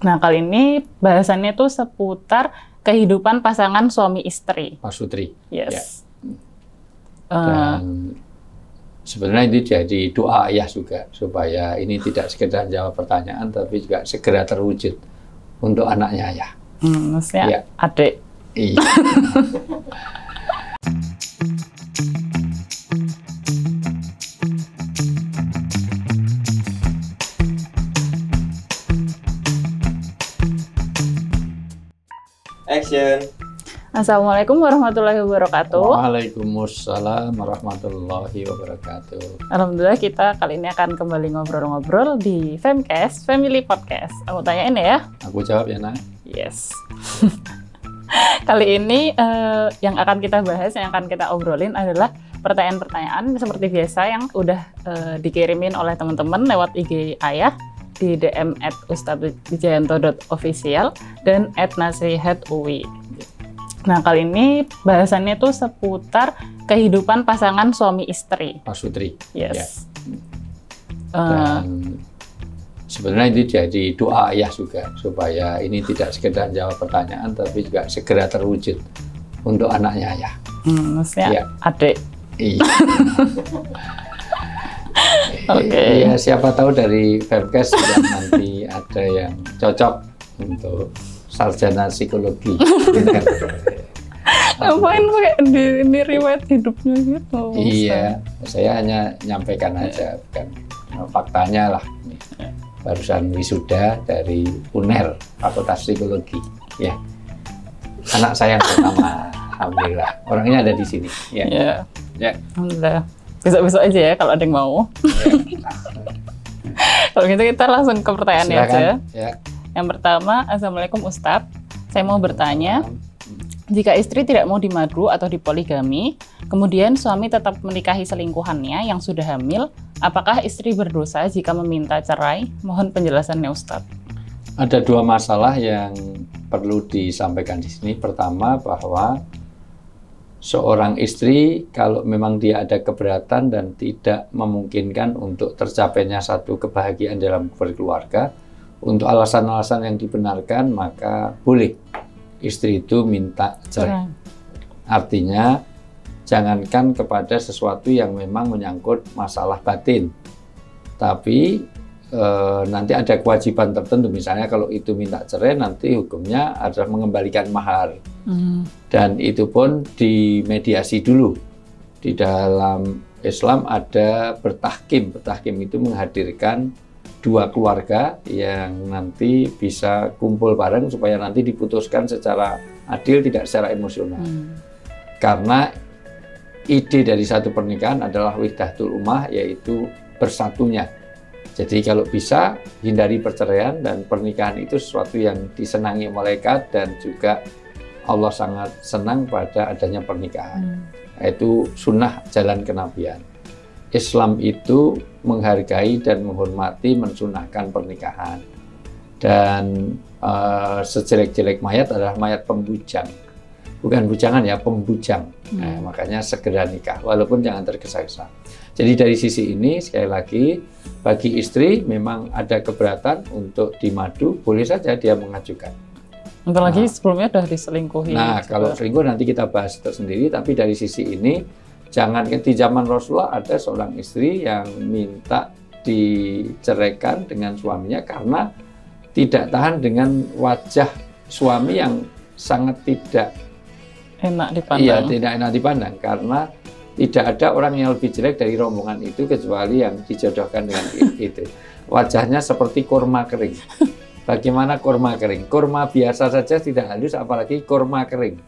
Nah, kali ini bahasannya tuh seputar kehidupan pasangan suami istri. Pak Sutri. Yes. Dan sebenarnya ini jadi doa ayah juga, supaya ini tidak sekedar jawab pertanyaan, tapi juga segera terwujud untuk anaknya ayah. Maksudnya adik. Iya. Action. Assalamualaikum warahmatullahi wabarakatuh. Waalaikumsalam warahmatullahi wabarakatuh. Alhamdulillah kita kali ini akan kembali ngobrol-ngobrol di Femcast Family Podcast. Aku tanyain ya. Aku jawab ya, Nak. Yes. Kali ini yang akan kita bahas, yang akan kita obrolin adalah pertanyaan-pertanyaan seperti biasa yang udah dikirimin oleh teman-teman lewat IG Ayah di DM @ustadzwijayanto.official dan @nasrihatui. Nah, kali ini bahasannya tuh seputar kehidupan pasangan suami istri. Pak Sutri. Yes. Dan sebenarnya ini jadi doa ayah juga, supaya ini tidak sekedar jawab pertanyaan, tapi juga segera terwujud untuk anaknya ayah. Maksudnya adik. Iya. Oke. Ya, siapa tahu dari Femcast juga nanti ada yang cocok untuk sarjana psikologi. Ngapain pakai di riwayat hidupnya gitu? Iya, saya hanya nyampaikan aja, bukan faktanya lah. Barusan wisuda dari UNER, Fakultas Psikologi. Ya, anak saya yang pertama, alhamdulillah. Orangnya ada di sini. Ya. Alhamdulillah. Besok-besok aja ya kalau ada yang mau. Kalau gitu kita langsung ke pertanyaannya aja. Ya. Yang pertama, Assalamualaikum Ustadz. Saya mau bertanya, jika istri tidak mau dimadu atau dipoligami, kemudian suami tetap menikahi selingkuhannya yang sudah hamil, apakah istri berdosa jika meminta cerai? Mohon penjelasannya Ustadz. Ada dua masalah yang perlu disampaikan di sini. Pertama, bahwa seorang istri kalau memang dia ada keberatan dan tidak memungkinkan untuk tercapainya satu kebahagiaan dalam berkeluarga, untuk alasan-alasan yang dibenarkan, maka boleh istri itu minta cerai. Artinya, jangankan kepada sesuatu yang memang menyangkut masalah batin, tapi nanti ada kewajiban tertentu. Misalnya kalau itu minta cerai, nanti hukumnya adalah mengembalikan mahar. Dan itu pun dimediasi dulu. Di dalam Islam ada bertahkim. Bertahkim itu menghadirkan dua keluarga yang nanti bisa kumpul bareng supaya nanti diputuskan secara adil, tidak secara emosional. Karena ide dari satu pernikahan adalah wihdatul ummah, yaitu bersatunya. Jadi kalau bisa hindari perceraian, dan pernikahan itu sesuatu yang disenangi malaikat dan juga Allah sangat senang pada adanya pernikahan. Yaitu sunnah jalan kenabian. Islam itu menghargai dan menghormati, mensunahkan pernikahan. Dan sejelek-jelek mayat adalah mayat pembujang. Bukan bujangan ya, pembujang. Nah, makanya segera nikah, walaupun jangan tergesa-gesa. Jadi dari sisi ini, sekali lagi, bagi istri memang ada keberatan untuk dimadu, boleh saja dia mengajukan. Bentar lagi sebelumnya udah diselingkuhi. Nah, kalau selingkuh nanti kita bahas tersendiri, tapi dari sisi ini, jangan di zaman Rasulullah ada seorang istri yang minta diceraikan dengan suaminya karena tidak tahan dengan wajah suami yang sangat tidak enak dipandang. Iya, tidak enak dipandang, karena tidak ada orang yang lebih jelek dari rombongan itu kecuali yang dijodohkan dengan itu. Wajahnya seperti kurma kering. Bagaimana kurma kering? Kurma biasa saja tidak halus, apalagi kurma kering.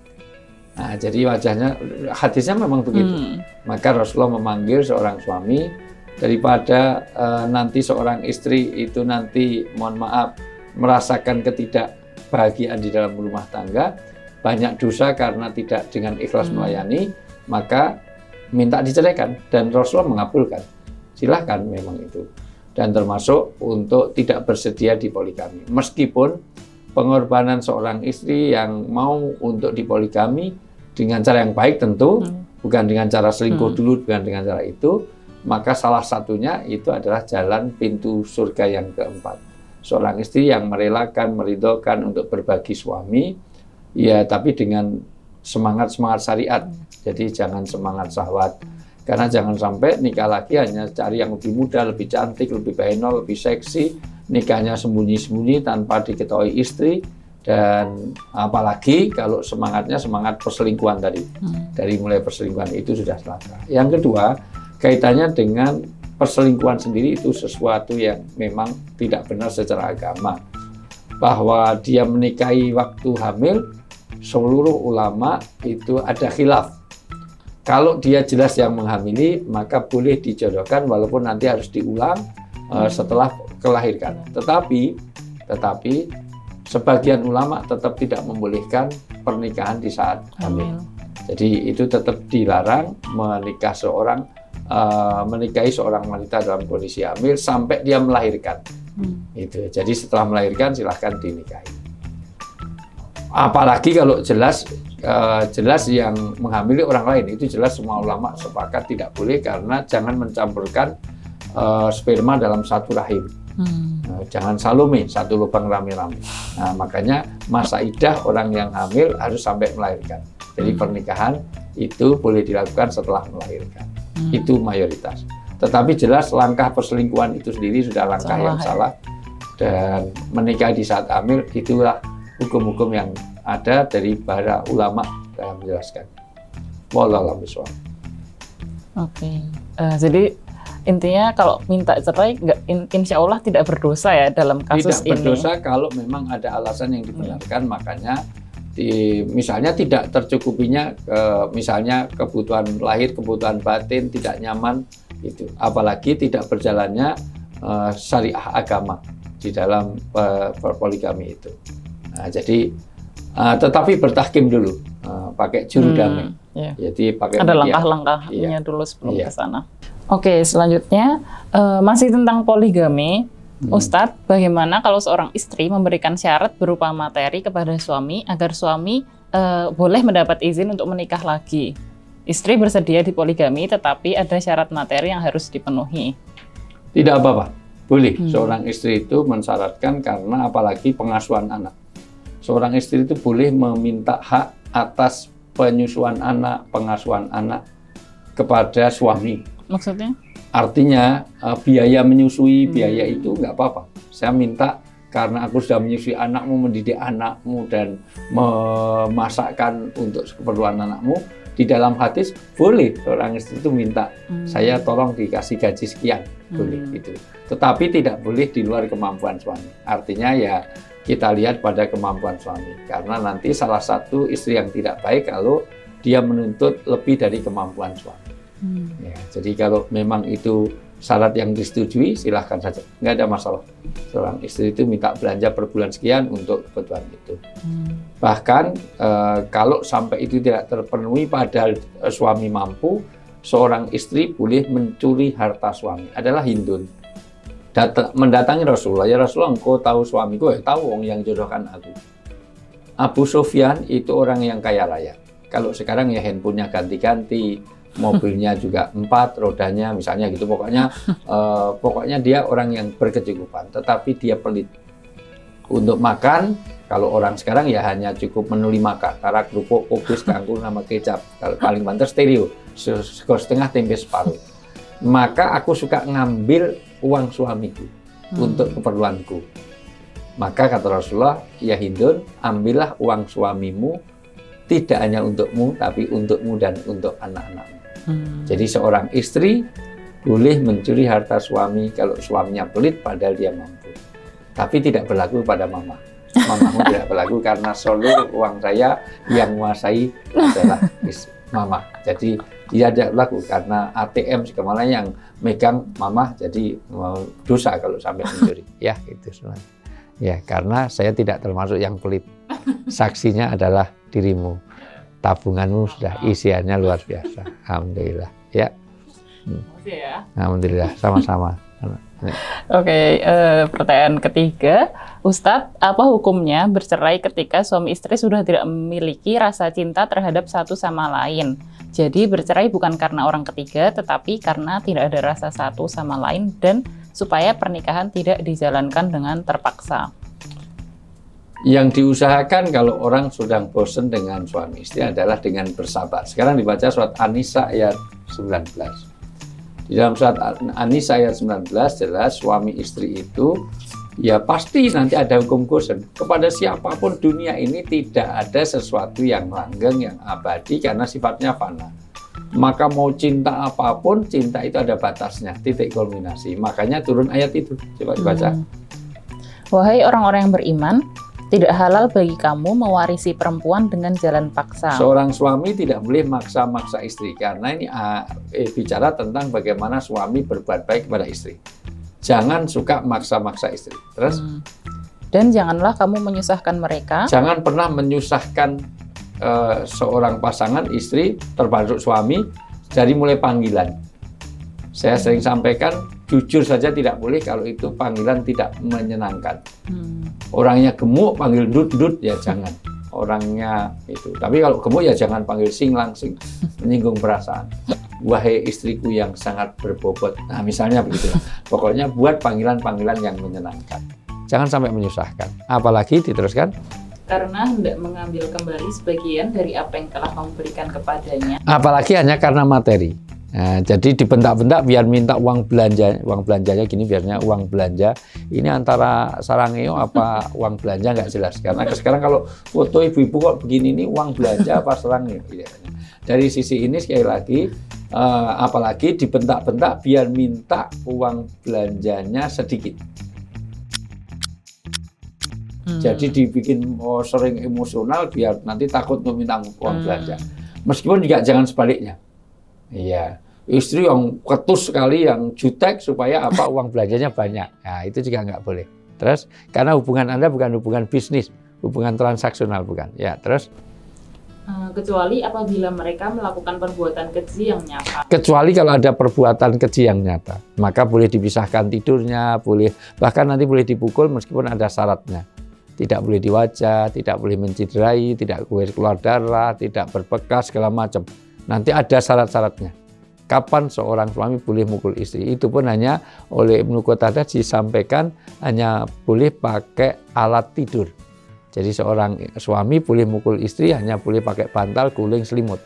Nah, jadi wajahnya, hadisnya memang begitu. Maka Rasulullah memanggil seorang suami, daripada nanti seorang istri itu nanti, mohon maaf, merasakan ketidakbahagiaan di dalam rumah tangga, banyak dosa karena tidak dengan ikhlas melayani, maka minta diceraikan, dan Rasulullah mengabulkan. Silahkan memang itu. Dan termasuk untuk tidak bersedia dipoligami. Meskipun pengorbanan seorang istri yang mau untuk dipoligami dengan cara yang baik tentu, bukan dengan cara selingkuh dulu, bukan dengan cara itu, maka salah satunya itu adalah jalan pintu surga yang keempat. seorang istri yang merelakan, meridhokan untuk berbagi suami, ya tapi dengan semangat syariat. Jadi jangan semangat syahwat. Karena jangan sampai nikah lagi hanya cari yang lebih muda, lebih cantik, lebih bahenol, lebih seksi, nikahnya sembunyi-sembunyi tanpa diketahui istri, dan apalagi kalau semangatnya semangat perselingkuhan tadi. Dari mulai perselingkuhan itu sudah celaka. Yang kedua, kaitannya dengan perselingkuhan sendiri itu sesuatu yang memang tidak benar secara agama. Bahwa dia menikahi waktu hamil, seluruh ulama itu ada khilaf. Kalau dia jelas yang menghamili, maka boleh dijodohkan walaupun nanti harus diulang setelah kelahirkan. Tetapi sebagian ulama tetap tidak membolehkan pernikahan di saat hamil. Jadi itu tetap dilarang menikahi seorang wanita dalam kondisi hamil sampai dia melahirkan. Itu. Jadi setelah melahirkan silahkan dinikahi. Apalagi kalau jelas yang menghamili orang lain, itu jelas semua ulama sepakat tidak boleh, karena jangan mencampurkan sperma dalam satu rahim. Jangan salome, satu lubang rame-rame. Nah, makanya masa idah orang yang hamil harus sampai melahirkan. Jadi pernikahan itu boleh dilakukan setelah melahirkan. Itu mayoritas. Tetapi jelas langkah perselingkuhan itu sendiri sudah langkah yang salah. Dan menikah di saat hamil itulah hukum-hukum yang ada dari para ulama dalam menjelaskan. Wallahu a'lam bishawab. Oke. Jadi intinya kalau minta cerai, insya Allah tidak berdosa ya dalam kasus ini. Tidak berdosa kalau memang ada alasan yang dibenarkan, makanya misalnya tidak tercukupinya, misalnya kebutuhan lahir, kebutuhan batin, tidak nyaman, itu. Apalagi tidak berjalannya syariah agama di dalam poligami itu. Nah, jadi tetapi bertahkim dulu, pakai juru damai. Jadi pakai ada langkah-langkahnya dulu sebelum ke sana. Oke, selanjutnya masih tentang poligami. Ustadz, bagaimana kalau seorang istri memberikan syarat berupa materi kepada suami agar suami boleh mendapat izin untuk menikah lagi? Istri bersedia di poligami, tetapi ada syarat materi yang harus dipenuhi. Tidak apa-apa, boleh. Seorang istri itu mensyaratkan, karena apalagi pengasuhan anak. Seorang istri itu boleh meminta hak atas penyusuan anak, pengasuhan anak kepada suami. Maksudnya? Artinya biaya menyusui, biaya itu nggak apa-apa. Saya minta karena aku sudah menyusui anakmu, mendidik anakmu, dan memasakkan untuk keperluan anakmu. Di dalam hadis boleh seorang istri itu minta, saya tolong dikasih gaji sekian, boleh itu. Tetapi tidak boleh di luar kemampuan suami. Artinya ya kita lihat pada kemampuan suami. Karena nanti salah satu istri yang tidak baik kalau dia menuntut lebih dari kemampuan suami. Ya, jadi kalau memang itu syarat yang disetujui, silahkan saja, nggak ada masalah. Seorang istri itu minta belanja per bulan sekian untuk kebutuhan itu. Bahkan kalau sampai itu tidak terpenuhi padahal suami mampu, seorang istri boleh mencuri harta suami. Adalah hindun. Mendatangi Rasulullah, ya Rasulullah, engkau tahu suamiku, ya tahu, yang jodohkan aku. Abu Sufyan itu orang yang kaya raya. Kalau sekarang ya handphonenya ganti-ganti, mobilnya juga 4 rodanya misalnya gitu, pokoknya dia orang yang berkecukupan, tetapi dia pelit untuk makan. Kalau orang sekarang ya hanya cukup menu 5 tarak, kerupuk, kubis, kangkung, sama kecap, kalau paling banter stereo, sekor setengah, tempe separuh. Maka aku suka ngambil uang suamiku untuk keperluanku. Maka kata Rasulullah, ya Hindun, ambillah uang suamimu, tidak hanya untukmu, tapi untukmu dan untuk anak-anakmu. Jadi seorang istri boleh mencuri harta suami kalau suaminya pelit padahal dia mampu. Tapi tidak berlaku pada mama. Mamamu tidak berlaku, karena seluruh uang saya yang menguasai adalah mama. Jadi dia tidak berlaku, karena ATM segala yang megang mama, jadi dosa kalau sampai mencuri. Ya, itu sebenarnya. Ya, karena saya tidak termasuk yang pelit. Saksinya adalah dirimu. Tabunganmu sudah isiannya luar biasa. Alhamdulillah. Ya. Alhamdulillah, sama-sama. Oke, pertanyaan ketiga, Ustadz, apa hukumnya bercerai ketika suami istri sudah tidak memiliki rasa cinta terhadap satu sama lain? Jadi bercerai bukan karena orang ketiga, tetapi karena tidak ada rasa satu sama lain dan supaya pernikahan tidak dijalankan dengan terpaksa? Yang diusahakan kalau orang sudah bosan dengan suami istri adalah dengan bersabar. Sekarang dibaca surat An-Nisa ayat 19. Di dalam surat An-Nisa ayat 19 jelas suami istri itu ya pasti nanti ada hukum bosan. Kepada siapapun dunia ini tidak ada sesuatu yang langgeng, yang abadi karena sifatnya fana. Maka mau cinta apapun, cinta itu ada batasnya, titik kulminasi. Makanya turun ayat itu. Coba dibaca. Wahai orang-orang yang beriman, tidak halal bagi kamu mewarisi perempuan dengan jalan paksa. Seorang suami tidak boleh maksa-maksa istri, karena ini bicara tentang bagaimana suami berbuat baik kepada istri. Jangan suka maksa-maksa istri. Terus? Dan janganlah kamu menyusahkan mereka. Jangan pernah menyusahkan seorang pasangan istri, termasuk suami, dari mulai panggilan. Saya sering sampaikan, jujur saja tidak boleh kalau itu panggilan tidak menyenangkan. Orangnya gemuk, panggil dut-dut, ya jangan. Orangnya itu. Tapi kalau gemuk ya jangan panggil sing langsing, menyinggung perasaan. Wahai istriku yang sangat berbobot. Nah misalnya begitu. Pokoknya buat panggilan-panggilan yang menyenangkan. Jangan sampai menyusahkan. Apalagi diteruskan. Karena hendak mengambil kembali sebagian dari apa yang telah kamu berikan kepadanya. Apalagi hanya karena materi. Nah, jadi dibentak-bentak biar minta uang belanjanya gini, biarnya uang belanja. Ini antara sarangeo apa uang belanja nggak jelas. Karena sekarang kalau foto ibu-ibu kok begini, ini uang belanja apa sarangeo. Dari sisi ini sekali lagi, apalagi dibentak-bentak biar minta uang belanjanya sedikit. Jadi dibikin sering emosional biar nanti takut untuk minta uang belanja. Meskipun juga jangan sebaliknya. Iya, istri yang ketus sekali, yang jutek supaya apa uang belanjanya banyak. Nah, itu juga nggak boleh. Terus, karena hubungan Anda bukan hubungan bisnis, hubungan transaksional bukan. Ya, terus. Kecuali apabila mereka melakukan perbuatan keji yang nyata. Kecuali kalau ada perbuatan keji yang nyata, maka boleh dipisahkan tidurnya, boleh bahkan nanti boleh dipukul meskipun ada syaratnya. Tidak boleh di wajah, tidak boleh menciderai, tidak boleh keluar darah, tidak berbekas segala macam. Nanti ada syarat-syaratnya. Kapan seorang suami boleh mukul istri? Itu pun hanya oleh Ibnu Qutadah disampaikan hanya boleh pakai alat tidur. Jadi seorang suami boleh mukul istri hanya boleh pakai bantal, guling, selimut.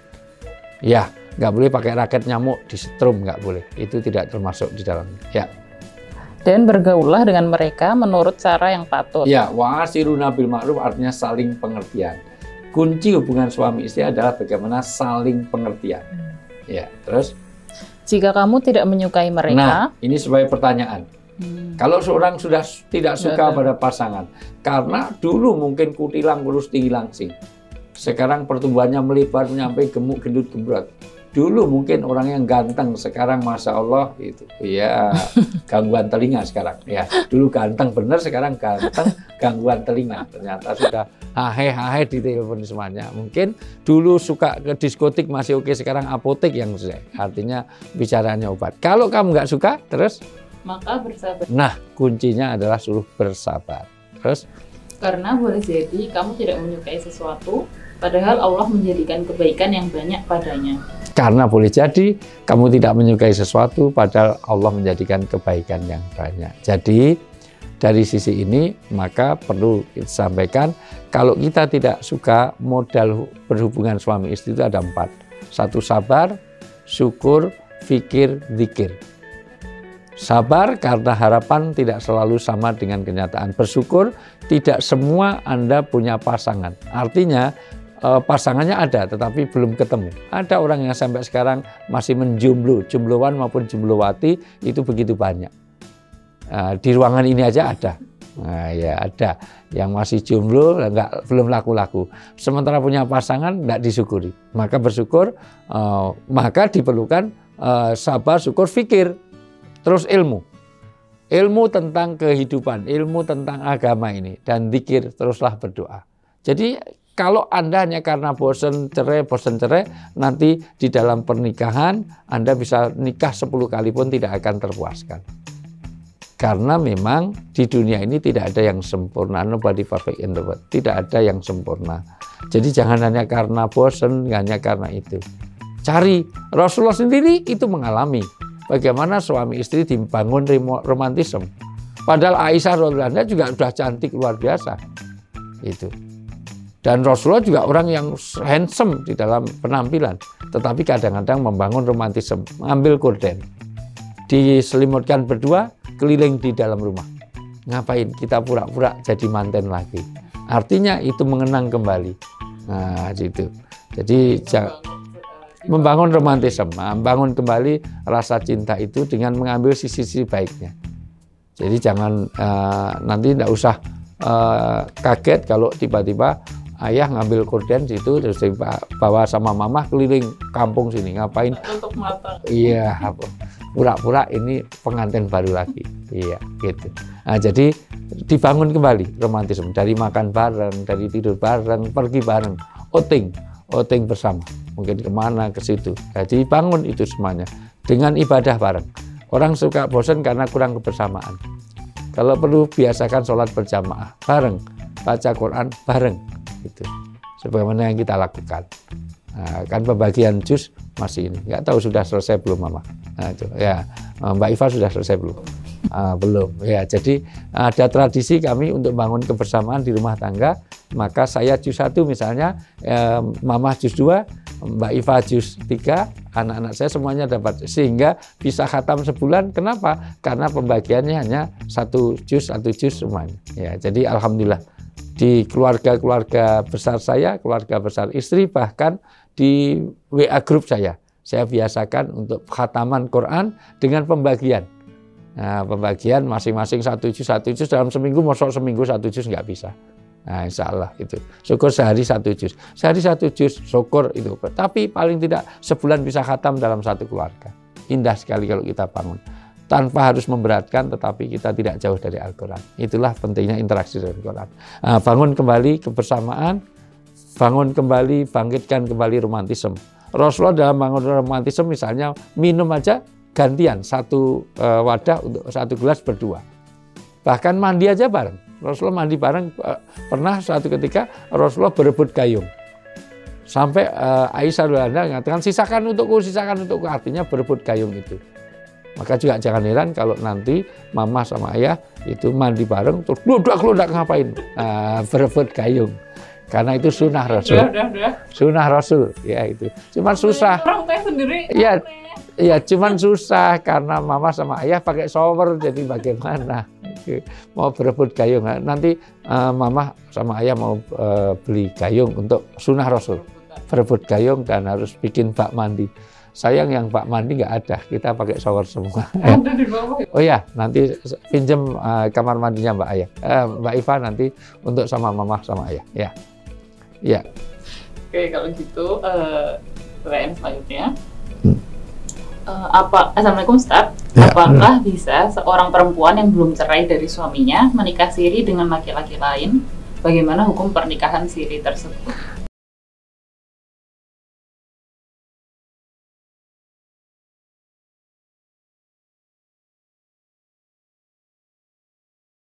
Ya, nggak boleh pakai raket nyamuk, disetrum nggak boleh. Itu tidak termasuk di dalamnya. Ya. Dan bergaullah dengan mereka menurut cara yang patut. Ya, wa'asiruna bil ma'ruf artinya saling pengertian. Kunci hubungan suami istri adalah bagaimana saling pengertian. Ya, terus? Jika kamu tidak menyukai mereka. Nah, ini sebagai pertanyaan. Kalau seorang sudah tidak suka pada pasangan, karena dulu mungkin kutilang kurus tinggi langsing. Sekarang pertumbuhannya melebar sampai gemuk gendut gembrot. Dulu mungkin orang yang ganteng, sekarang masya Allah itu, ya gangguan telinga sekarang. Ya, dulu ganteng bener, sekarang ganteng gangguan telinga. Ternyata sudah hahe di telepon semuanya. Mungkin dulu suka ke diskotik masih oke, sekarang apotek yang selesai. Artinya bicaranya obat. Kalau kamu nggak suka, terus? Maka bersabar. Nah, kuncinya adalah suruh bersabar. Terus? Karena boleh jadi kamu tidak menyukai sesuatu, padahal Allah menjadikan kebaikan yang banyak padanya. Karena boleh jadi kamu tidak menyukai sesuatu, padahal Allah menjadikan kebaikan yang banyak. Jadi dari sisi ini maka perlu kita sampaikan, kalau kita tidak suka modal berhubungan suami istri itu ada 4. 1 sabar, syukur, fikir, zikir. Sabar karena harapan tidak selalu sama dengan kenyataan. Bersyukur tidak semua Anda punya pasangan. Artinya pasangannya ada tetapi belum ketemu. Ada orang yang sampai sekarang masih menjomblo, jombloan maupun jomblowati itu begitu banyak. Di ruangan ini aja ada. Nah, ya ada yang masih jomblo, belum laku-laku. Sementara punya pasangan nggak disyukuri. Maka bersyukur, maka diperlukan sabar, syukur, fikir, terus ilmu. Ilmu tentang kehidupan, ilmu tentang agama ini, dan zikir, teruslah berdoa. Jadi kalau Anda hanya karena bosan cerai, nanti di dalam pernikahan Anda bisa nikah 10 kali pun tidak akan terpuaskan. Karena memang di dunia ini tidak ada yang sempurna, nobody perfect in the world. Tidak ada yang sempurna. Jadi jangan hanya karena bosan, hanya karena itu. Cari, Rasulullah sendiri itu mengalami. bagaimana suami istri dibangun romantisme. Padahal Aisyah radhiyallahu anha juga sudah cantik luar biasa. Itu. Dan Rasulullah juga orang yang handsome di dalam penampilan, tetapi kadang-kadang membangun romantisme, mengambil korden, diselimutkan berdua, keliling di dalam rumah. Ngapain? Kita pura-pura jadi manten lagi. Artinya itu mengenang kembali. Nah, gitu. Jadi membangun romantisme, membangun kembali rasa cinta itu dengan mengambil sisi-sisi baiknya. Jadi jangan nanti tidak usah kaget kalau tiba-tiba ayah ngambil korden situ terus dibawa sama mama keliling kampung sini, ngapain? Tutup mata. Iya, pura-pura ini pengantin baru lagi. Iya, gitu. Nah, jadi dibangun kembali romantisme dari makan bareng, dari tidur bareng, pergi bareng, outing bersama. Mungkin kemana, ke situ. Jadi bangun itu semuanya dengan ibadah bareng. Orang suka bosan karena kurang kebersamaan. Kalau perlu biasakan sholat berjamaah bareng, baca Quran bareng. Itu sebagaimana yang kita lakukan. Nah, kan pembagian jus masih ini, nggak tahu sudah selesai belum mama. Nah, itu ya Mbak Iva sudah selesai belum? Belum ya. Jadi ada tradisi kami untuk bangun kebersamaan di rumah tangga. Maka saya jus 1 misalnya, mama jus 2, Mbak Iva jus 3, anak-anak saya semuanya dapat, sehingga bisa khatam sebulan. Kenapa? Karena pembagiannya hanya 1 jus semuanya. Ya, jadi alhamdulillah. Di keluarga-keluarga besar saya, keluarga besar istri, bahkan di WA grup saya biasakan untuk khataman Quran dengan pembagian. Nah, pembagian masing-masing 1 juz dalam seminggu, mosok seminggu 1 juz nggak bisa. Nah, insya Allah itu. Syukur sehari 1 juz. Sehari 1 juz, syukur itu. Tapi paling tidak sebulan bisa khatam dalam satu keluarga. Indah sekali kalau kita bangun. Tanpa harus memberatkan, tetapi kita tidak jauh dari Al-Quran. Itulah pentingnya interaksi dengan Al-Quran. Nah, bangun kembali kebersamaan, bangun kembali, bangkitkan kembali romantisme. Rasulullah dalam bangun romantisme misalnya minum aja gantian, 1 wadah untuk 1 gelas berdua. Bahkan mandi aja bareng. Rasulullah mandi bareng. Pernah suatu ketika Rasulullah berebut gayung. Sampai Aisyah radhiyallahu anha mengatakan sisakan untukku, artinya berebut gayung itu. Maka juga jangan heran kalau nanti mama sama ayah itu mandi bareng terus keludak ngapain? Berebut gayung. Karena itu sunnah Rasul. Sunnah Rasul, ya itu. Cuman susah. Orang tua sendiri. Iya, cuman susah karena mama sama ayah pakai shower, jadi bagaimana? Mau berebut gayung. Nanti mama sama ayah mau beli gayung untuk sunnah Rasul. Berebut gayung dan harus bikin bak mandi. Sayang yang bak mandi nggak ada, kita pakai shower semua. Ada di bawah. Oh ya, nanti pinjem kamar mandinya Mbak Ayah, Mbak Iva nanti untuk sama mama sama ayah. Ya. Oke, kalau gitu pertanyaan selanjutnya. Assalamualaikum Ustaz. Ya. Apakah bisa seorang perempuan yang belum cerai dari suaminya menikah siri dengan laki-laki lain? Bagaimana hukum pernikahan siri tersebut?